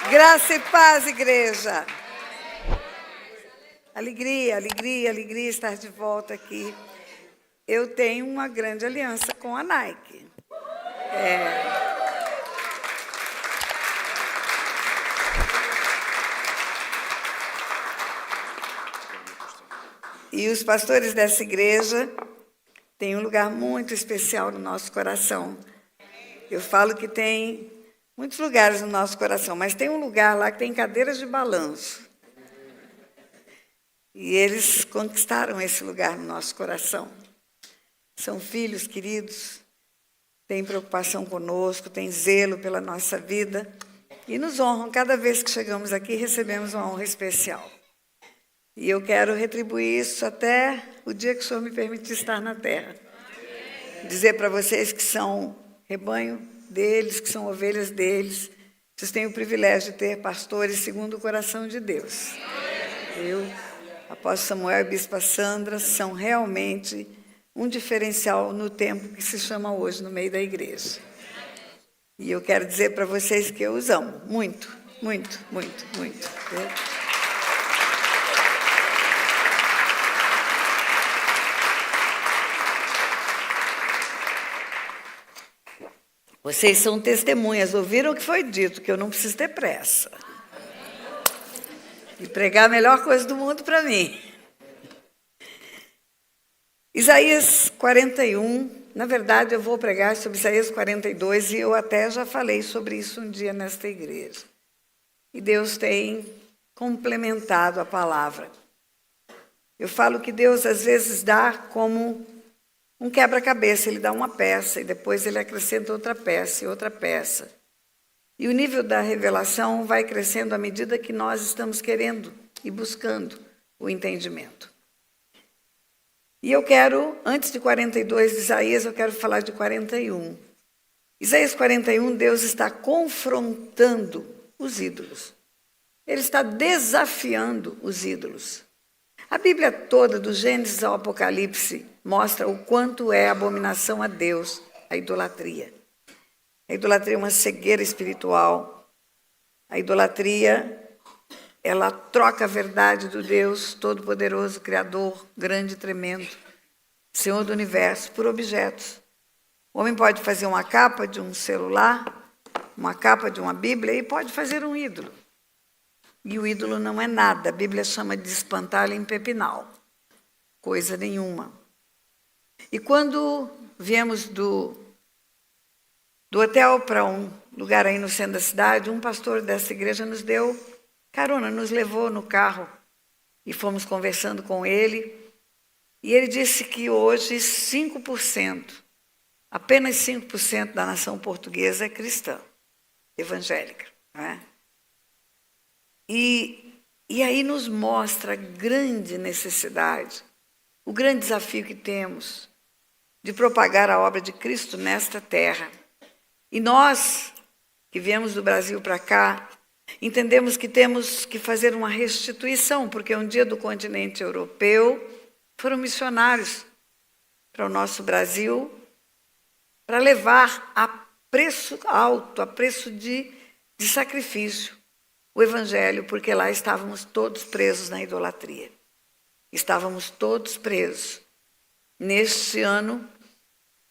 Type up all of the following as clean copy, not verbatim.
Graça e paz, igreja. Alegria, alegria, alegria estar de volta aqui. Eu tenho uma grande aliança com a Nike. E os pastores dessa igreja têm um lugar muito especial no nosso coração. Eu falo que tem muitos lugares no nosso coração, mas tem um lugar lá que tem cadeiras de balanço. E eles conquistaram esse lugar no nosso coração. São filhos queridos, têm preocupação conosco, têm zelo pela nossa vida e nos honram. Cada vez que chegamos aqui, recebemos uma honra especial. E eu quero retribuir isso até o dia que o Senhor me permitir estar na terra. Dizer para vocês que são rebanho deles, que são ovelhas deles. Vocês têm o privilégio de ter pastores segundo o coração de Deus. Eu, apóstolo Samuel e bispa Sandra, são realmente um diferencial no tempo que se chama hoje no meio da igreja. E eu quero dizer para vocês que eu os amo muito, muito, muito, muito. Vocês são testemunhas, ouviram o que foi dito, que eu não preciso ter pressa. E pregar a melhor coisa do mundo para mim. Isaías 41, na verdade eu vou pregar sobre Isaías 42 e eu até já falei sobre isso um dia nesta igreja. E Deus tem complementado a palavra. Eu falo que Deus às vezes dá como um quebra-cabeça, ele dá uma peça e depois ele acrescenta outra peça e outra peça. E o nível da revelação vai crescendo à medida que nós estamos querendo e buscando o entendimento. E eu quero, antes de 42 de Isaías, eu quero falar de 41. Isaías 41, Deus está confrontando os ídolos. Ele está desafiando os ídolos. A Bíblia toda, do Gênesis ao Apocalipse, mostra o quanto é abominação a Deus, a idolatria. A idolatria é uma cegueira espiritual. A idolatria, ela troca a verdade do Deus Todo-Poderoso, Criador, grande e tremendo, Senhor do Universo, por objetos. O homem pode fazer uma capa de um celular, uma capa de uma Bíblia e pode fazer um ídolo. E o ídolo não é nada. A Bíblia chama de espantalho em pepinal. Coisa nenhuma. E quando viemos do hotel para um lugar aí no centro da cidade, um pastor dessa igreja nos deu carona, nos levou no carro e fomos conversando com ele. E ele disse que hoje 5%, apenas 5% da nação portuguesa é cristã, evangélica, não é? E aí nos mostra a grande necessidade, o grande desafio que temos de propagar a obra de Cristo nesta terra. E nós, que viemos do Brasil para cá, entendemos que temos que fazer uma restituição, porque um dia do continente europeu foram missionários para o nosso Brasil para levar a preço alto, a preço de sacrifício, o Evangelho, porque lá estávamos todos presos na idolatria. Estávamos todos presos. Neste ano,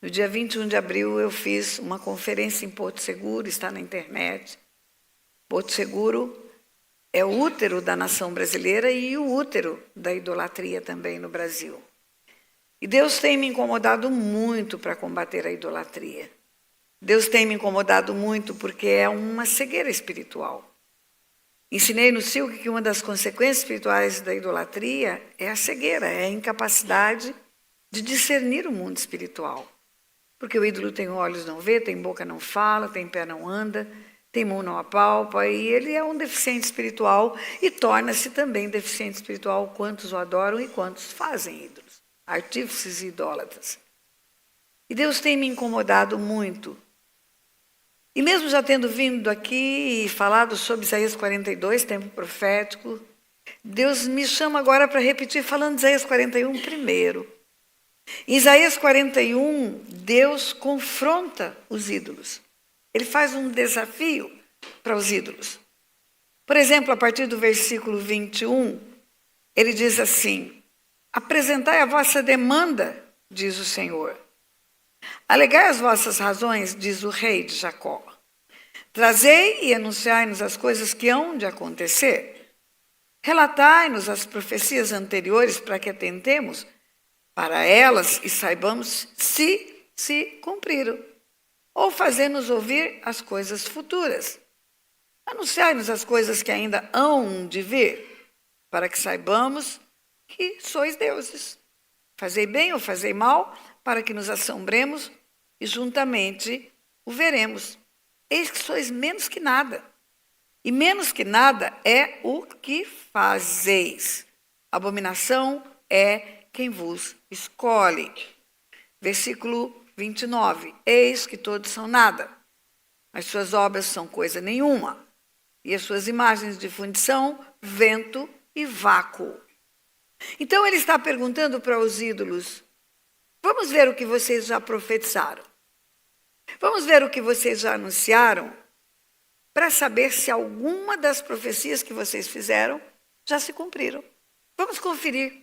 no dia 21 de abril, eu fiz uma conferência em Porto Seguro, está na internet. Porto Seguro é o útero da nação brasileira e o útero da idolatria também no Brasil. E Deus tem me incomodado muito para combater a idolatria. Deus tem me incomodado muito porque é uma cegueira espiritual. Ensinei no Silk que uma das consequências espirituais da idolatria é a cegueira, é a incapacidade de discernir o mundo espiritual. Porque o ídolo tem olhos não vê, tem boca não fala, tem pé não anda, tem mão não apalpa, e ele é um deficiente espiritual e torna-se também deficiente espiritual quantos o adoram e quantos fazem ídolos, artífices e idólatras. E Deus tem me incomodado muito. E mesmo já tendo vindo aqui e falado sobre Isaías 42, tempo profético, Deus me chama agora para repetir, falando de Isaías 41 primeiro. Em Isaías 41, Deus confronta os ídolos. Ele faz um desafio para os ídolos. Por exemplo, a partir do versículo 21, ele diz assim: apresentai a vossa demanda, diz o Senhor. Alegai as vossas razões, diz o rei de Jacó. Trazei e anunciai-nos as coisas que hão de acontecer. Relatai-nos as profecias anteriores para que atentemos para elas e saibamos se cumpriram. Ou fazei-nos ouvir as coisas futuras. Anunciai-nos as coisas que ainda hão de vir, para que saibamos que sois deuses. Fazei bem ou fazei mal, para que nos assombremos e juntamente o veremos. Eis que sois menos que nada, e menos que nada é o que fazeis. Abominação é quem vos escolhe. Versículo 29. Eis que todos são nada, as suas obras são coisa nenhuma, e as suas imagens de fundição, vento e vácuo. Então ele está perguntando para os ídolos: vamos ver o que vocês já profetizaram. Vamos ver o que vocês já anunciaram, para saber se alguma das profecias que vocês fizeram já se cumpriram. Vamos conferir.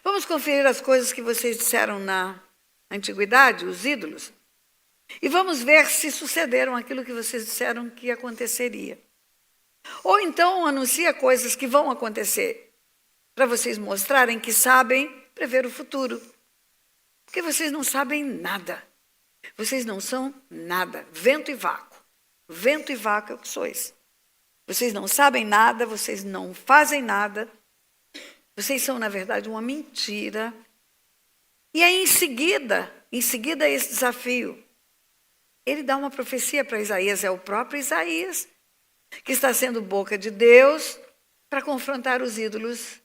Vamos conferir as coisas que vocês disseram na antiguidade, os ídolos, e vamos ver se sucederam aquilo que vocês disseram que aconteceria. Ou então anuncia coisas que vão acontecer, para vocês mostrarem que sabem prever o futuro. Porque vocês não sabem nada. Vocês não são nada. Vento e vácuo. Vento e vácuo é o que sois. Vocês não sabem nada, vocês não fazem nada. Vocês são, na verdade, uma mentira. E aí, em seguida esse desafio, ele dá uma profecia para Isaías, é o próprio Isaías, que está sendo boca de Deus para confrontar os ídolos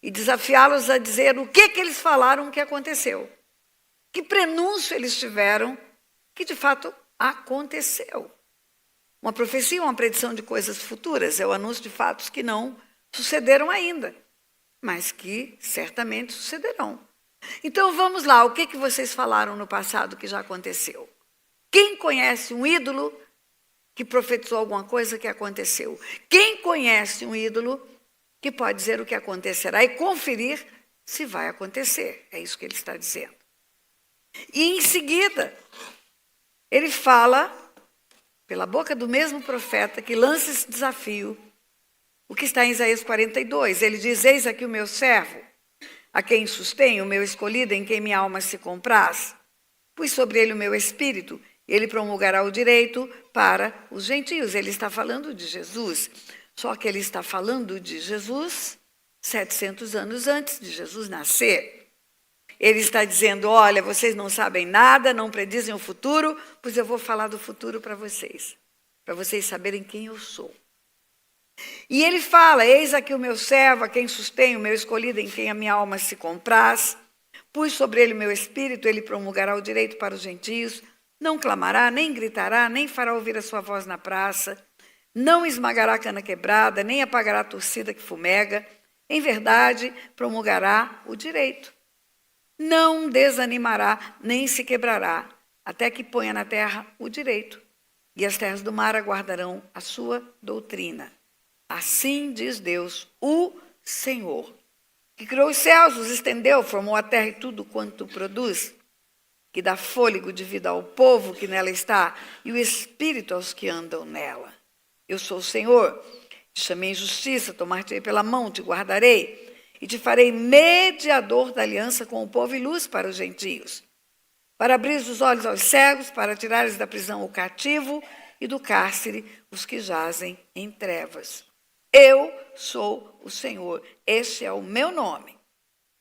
e desafiá-los a dizer o que eles falaram que aconteceu. Que prenúncio eles tiveram que de fato aconteceu. Uma profecia, uma predição de coisas futuras, é o anúncio de fatos que não sucederam ainda, mas que certamente sucederão. Então vamos lá, o que vocês falaram no passado que já aconteceu? Quem conhece um ídolo que profetizou alguma coisa que aconteceu? Quem conhece um ídolo que pode dizer o que acontecerá e conferir se vai acontecer? É isso que ele está dizendo. E em seguida, ele fala, pela boca do mesmo profeta, que lança esse desafio, o que está em Isaías 42. Ele diz: eis aqui o meu servo, a quem sustenho, o meu escolhido, em quem minha alma se compraz. Pus sobre ele o meu espírito, ele promulgará o direito para os gentios. Ele está falando de Jesus, só que ele está falando de Jesus 700 anos antes de Jesus nascer. Ele está dizendo: olha, vocês não sabem nada, não predizem o futuro, pois eu vou falar do futuro para vocês saberem quem eu sou. E ele fala: eis aqui o meu servo, a quem sustenho, o meu escolhido, em quem a minha alma se compraz. Pus sobre ele o meu espírito, ele promulgará o direito para os gentios. Não clamará, nem gritará, nem fará ouvir a sua voz na praça. Não esmagará a cana quebrada, nem apagará a torcida que fumega. Em verdade, promulgará o direito. Não desanimará, nem se quebrará, até que ponha na terra o direito. E as terras do mar aguardarão a sua doutrina. Assim diz Deus, o Senhor, que criou os céus, os estendeu, formou a terra e tudo quanto produz, que dá fôlego de vida ao povo que nela está, e o espírito aos que andam nela. Eu sou o Senhor, te chamei em justiça, tomar-te pela mão, te guardarei, e te farei mediador da aliança com o povo e luz para os gentios, para abrir os olhos aos cegos, para tirares da prisão o cativo e do cárcere os que jazem em trevas. Eu sou o Senhor, este é o meu nome.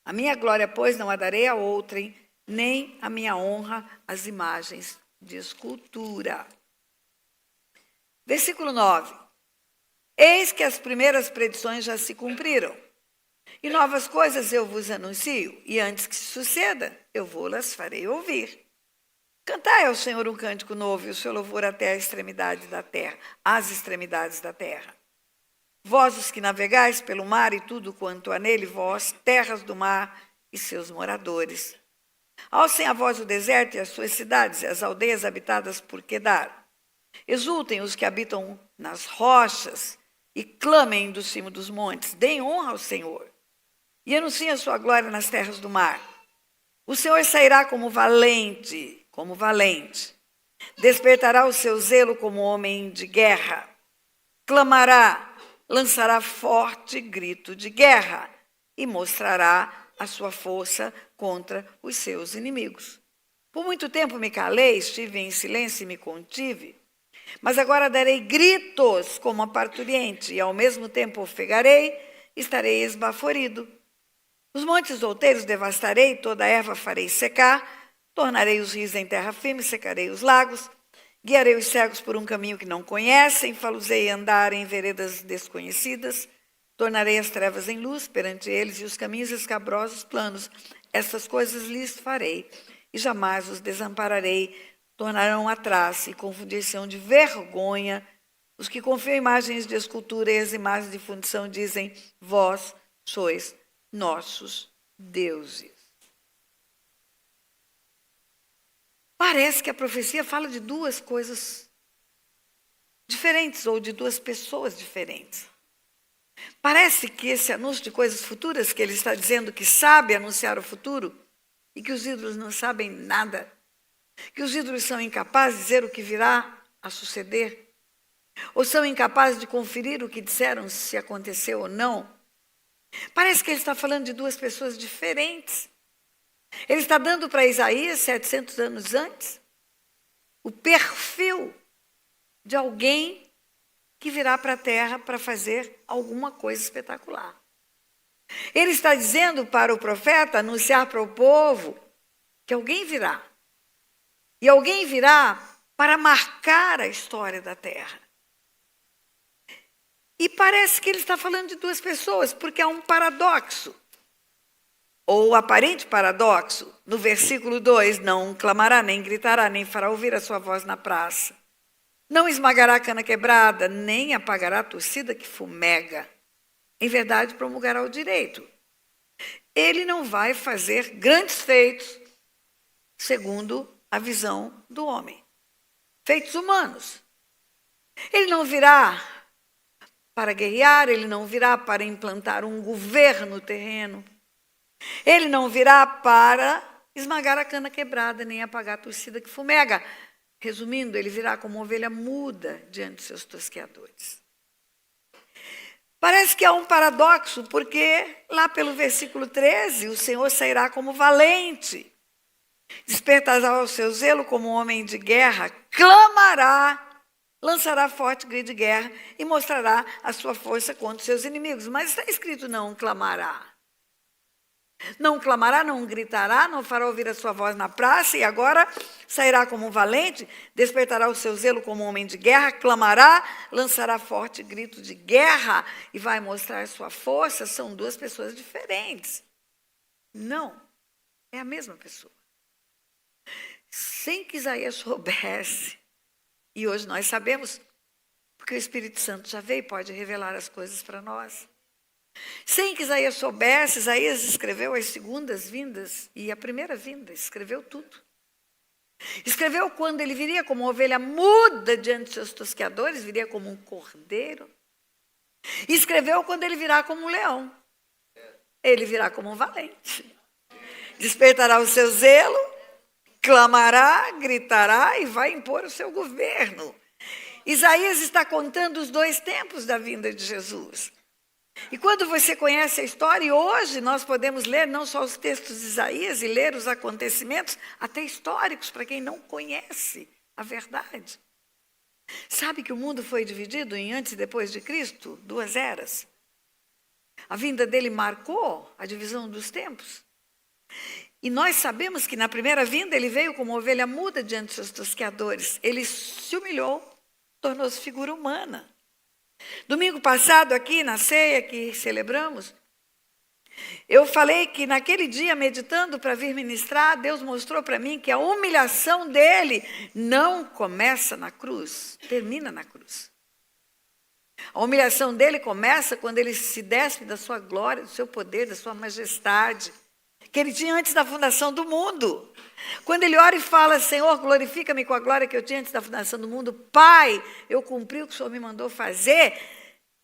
A minha glória, pois, não a darei a outrem, nem a minha honra às imagens de escultura. Versículo 9. Eis que as primeiras predições já se cumpriram, e novas coisas eu vos anuncio, e antes que suceda, eu vou-las farei ouvir. Cantai ao Senhor um cântico novo, e o seu louvor até a extremidade da terra, às extremidades da terra. Vós, os que navegais pelo mar e tudo quanto há nele, vós, terras do mar e seus moradores. Alcem a voz o deserto e as suas cidades, e as aldeias habitadas por Quedar. Exultem os que habitam nas rochas, e clamem do cimo dos montes, deem honra ao Senhor, e anunciem a sua glória nas terras do mar. O Senhor sairá como valente, despertará o seu zelo como homem de guerra, clamará, lançará forte grito de guerra e mostrará a sua força contra os seus inimigos. Por muito tempo me calei, estive em silêncio e me contive, mas agora darei gritos como a parturiente, e ao mesmo tempo ofegarei, estarei esbaforido. Os montes outeiros devastarei, toda a erva farei secar, tornarei os rios em terra firme, secarei os lagos, guiarei os cegos por um caminho que não conhecem, faluzei andar em veredas desconhecidas, tornarei as trevas em luz perante eles e os caminhos escabrosos planos. Essas coisas lhes farei e jamais os desampararei. Tornarão atrás e confundir-se-ão de vergonha. Os que confiam em imagens de escultura e as imagens de fundição dizem: vós sois nossos deuses. Parece que a profecia fala de duas coisas diferentes ou de duas pessoas diferentes. Parece que esse anúncio de coisas futuras, que ele está dizendo que sabe anunciar o futuro e que os ídolos não sabem nada, que os ídolos são incapazes de dizer o que virá a suceder, ou são incapazes de conferir o que disseram, se aconteceu ou não. Parece que ele está falando de duas pessoas diferentes. Ele está dando para Isaías, 700 anos antes, o perfil de alguém que virá para a terra para fazer alguma coisa espetacular. Ele está dizendo para o profeta anunciar para o povo que alguém virá. E alguém virá para marcar a história da terra. E parece que ele está falando de duas pessoas, porque há um paradoxo, ou aparente paradoxo. No versículo 2, não clamará, nem gritará, nem fará ouvir a sua voz na praça. Não esmagará a cana quebrada, nem apagará a torcida que fumega. Em verdade, promulgará o direito. Ele não vai fazer grandes feitos, segundo a visão do homem. Feitos humanos. Ele não virá para guerrear, ele não virá para implantar um governo terreno. Ele não virá para esmagar a cana quebrada, nem apagar a torcida que fumega. Resumindo, ele virá como ovelha muda diante de seus tosqueadores. Parece que há um paradoxo, porque lá pelo versículo 13, o Senhor sairá como valente, despertará o seu zelo como homem de guerra, clamará, lançará forte grito de guerra e mostrará a sua força contra os seus inimigos. Mas está escrito não clamará. Não clamará, não gritará, não fará ouvir a sua voz na praça, e agora sairá como um valente, despertará o seu zelo como um homem de guerra, clamará, lançará forte grito de guerra e vai mostrar sua força. São duas pessoas diferentes. Não, é a mesma pessoa. Sem que Isaías soubesse, e hoje nós sabemos, porque o Espírito Santo já veio e pode revelar as coisas para nós. Sem que Isaías soubesse, Isaías escreveu as segundas vindas e a primeira vinda, escreveu tudo. Escreveu quando ele viria como uma ovelha muda diante de seus tosqueadores, viria como um cordeiro. Escreveu quando ele virá como um leão. Ele virá como um valente. Despertará o seu zelo, clamará, gritará e vai impor o seu governo. Isaías está contando os dois tempos da vinda de Jesus. E quando você conhece a história, e hoje nós podemos ler não só os textos de Isaías e ler os acontecimentos, até históricos, para quem não conhece a verdade. Sabe que o mundo foi dividido em antes e depois de Cristo? Duas eras. A vinda dele marcou a divisão dos tempos. E nós sabemos que na primeira vinda ele veio como ovelha muda diante dos seus tosqueadores. Ele se humilhou, tornou-se figura humana. Domingo passado, aqui na ceia que celebramos, eu falei que naquele dia, meditando para vir ministrar, Deus mostrou para mim que a humilhação dele não começa na cruz, termina na cruz. A humilhação dele começa quando ele se despe da sua glória, do seu poder, da sua majestade, que ele tinha antes da fundação do mundo. Quando ele ora e fala: Senhor, glorifica-me com a glória que eu tinha antes da fundação do mundo. Pai, eu cumpri o que o Senhor me mandou fazer.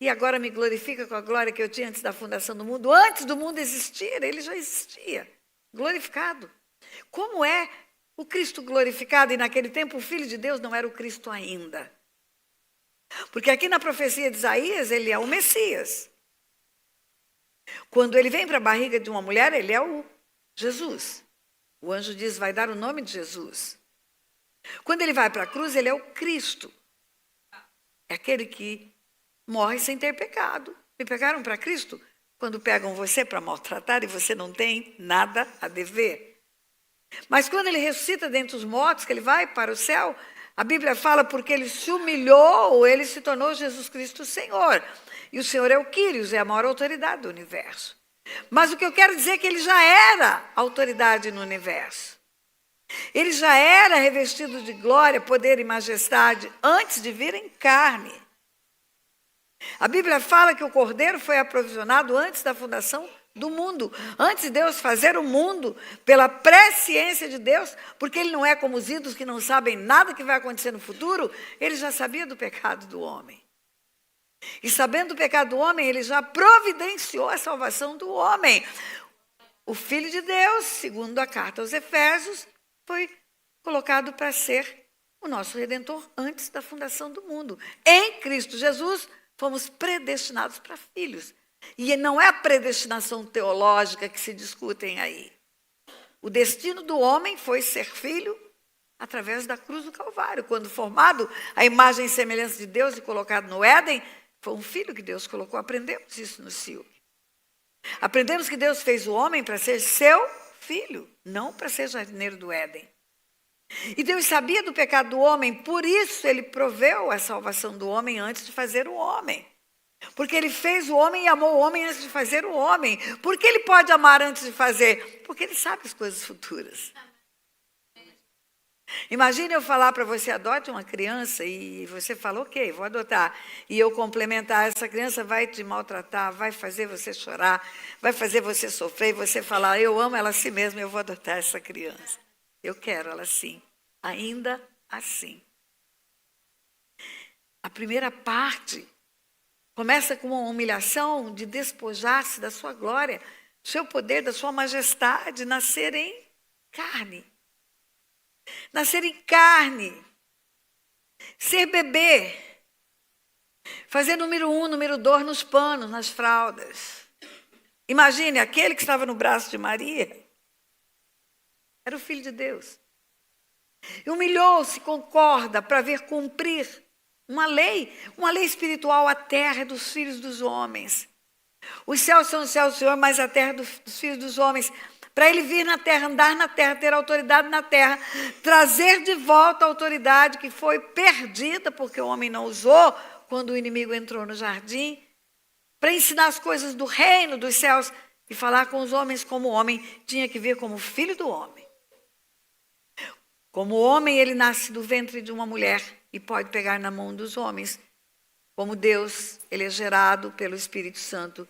e agora me glorifica com a glória que eu tinha antes da fundação do mundo. Antes do mundo existir, ele já existia, glorificado. Como é o Cristo glorificado? E naquele tempo o Filho de Deus não era o Cristo ainda. Porque aqui na profecia de Isaías, ele é o Messias. Quando ele vem para a barriga de uma mulher, ele é o Jesus. O anjo diz, vai dar o nome de Jesus. Quando ele vai para a cruz, ele é o Cristo. É aquele que morre sem ter pecado. Me pegaram para Cristo quando pegam você para maltratar e você não tem nada a dever. Mas quando ele ressuscita dentre os mortos, que ele vai para o céu, a Bíblia fala porque ele se humilhou, ele se tornou Jesus Cristo o Senhor. E o Senhor é o Quírios, é a maior autoridade do universo. Mas o que eu quero dizer é que ele já era autoridade no universo. Ele já era revestido de glória, poder e majestade antes de vir em carne. A Bíblia fala que o Cordeiro foi aprovisionado antes da fundação do mundo, antes de Deus fazer o mundo, pela presciência de Deus, porque ele não é como os ídolos que não sabem nada que vai acontecer no futuro, ele já sabia do pecado do homem. E sabendo do pecado do homem, ele já providenciou a salvação do homem. O Filho de Deus, segundo a carta aos Efésios, foi colocado para ser o nosso Redentor antes da fundação do mundo. Em Cristo Jesus, fomos predestinados para filhos. E não é a predestinação teológica que se discutem aí. O destino do homem foi ser filho através da cruz do Calvário. Quando formado a imagem e semelhança de Deus e colocado no Éden, foi um filho que Deus colocou. Aprendemos isso no Silvio. Aprendemos que Deus fez o homem para ser seu filho, não para ser jardineiro do Éden. E Deus sabia do pecado do homem, por isso ele proveu a salvação do homem antes de fazer o homem. Porque ele fez o homem e amou o homem antes de fazer o homem. Por que ele pode amar antes de fazer? Porque ele sabe as coisas futuras. Imagine eu falar para você, adote uma criança, e você fala, ok, vou adotar. E eu complementar, essa criança vai te maltratar, vai fazer você chorar, vai fazer você sofrer, e você falar, eu amo ela assim mesmo, eu vou adotar essa criança. Eu quero ela assim, ainda assim. A primeira parte começa com uma humilhação de despojar-se da sua glória, do seu poder, da sua majestade, nascer em carne. Nascer em carne, ser bebê, fazer número 1, número 2 nos panos, nas fraldas. Imagine, aquele que estava no braço de Maria era o Filho de Deus. E humilhou-se com corda para ver cumprir uma lei espiritual. A terra é dos filhos dos homens. Os céus são os céus do Senhor, mas a terra dos filhos dos homens. Para ele vir na terra, andar na terra, ter autoridade na terra, trazer de volta a autoridade que foi perdida, porque o homem não usou quando o inimigo entrou no jardim, para ensinar as coisas do reino dos céus e falar com os homens como o homem tinha que vir como filho do homem. Como homem, ele nasce do ventre de uma mulher e pode pegar na mão dos homens. Como Deus, ele é gerado pelo Espírito Santo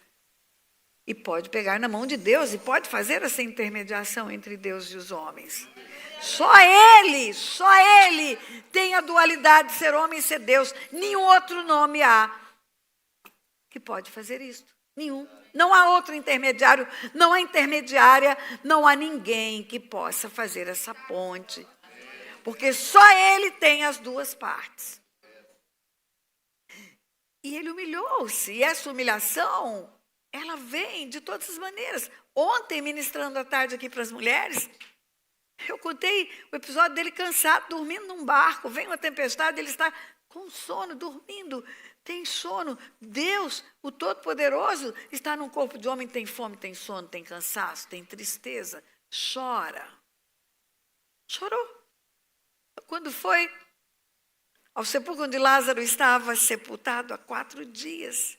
e pode pegar na mão de Deus e pode fazer essa intermediação entre Deus e os homens. Só Ele tem a dualidade de ser homem e ser Deus. Nenhum outro nome há que pode fazer isto. Nenhum. Não há outro intermediário, não há intermediária, não há ninguém que possa fazer essa ponte. Porque só Ele tem as duas partes. E Ele humilhou-se, e essa humilhação, ela vem de todas as maneiras. Ontem, ministrando à tarde aqui para as mulheres, eu contei o episódio dele cansado, dormindo num barco, vem uma tempestade, ele está com sono, dormindo, tem sono. Deus, o Todo-Poderoso, está num corpo de homem, tem fome, tem sono, tem cansaço, tem tristeza, chora. Chorou. Quando foi ao sepulcro onde Lázaro estava sepultado há 4 dias,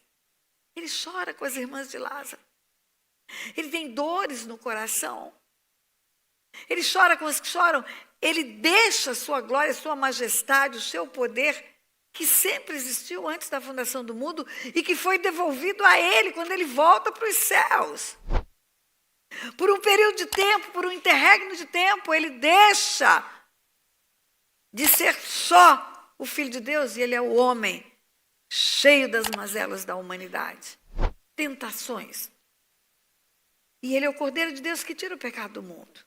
ele chora com as irmãs de Lázaro. Ele tem dores no coração. Ele chora com os que choram. Ele deixa a sua glória, a sua majestade, o seu poder, que sempre existiu antes da fundação do mundo e que foi devolvido a ele quando ele volta para os céus. Por um período de tempo, por um interregno de tempo, ele deixa de ser só o Filho de Deus e ele é o homem, cheio das mazelas da humanidade, tentações. E ele é o Cordeiro de Deus que tira o pecado do mundo.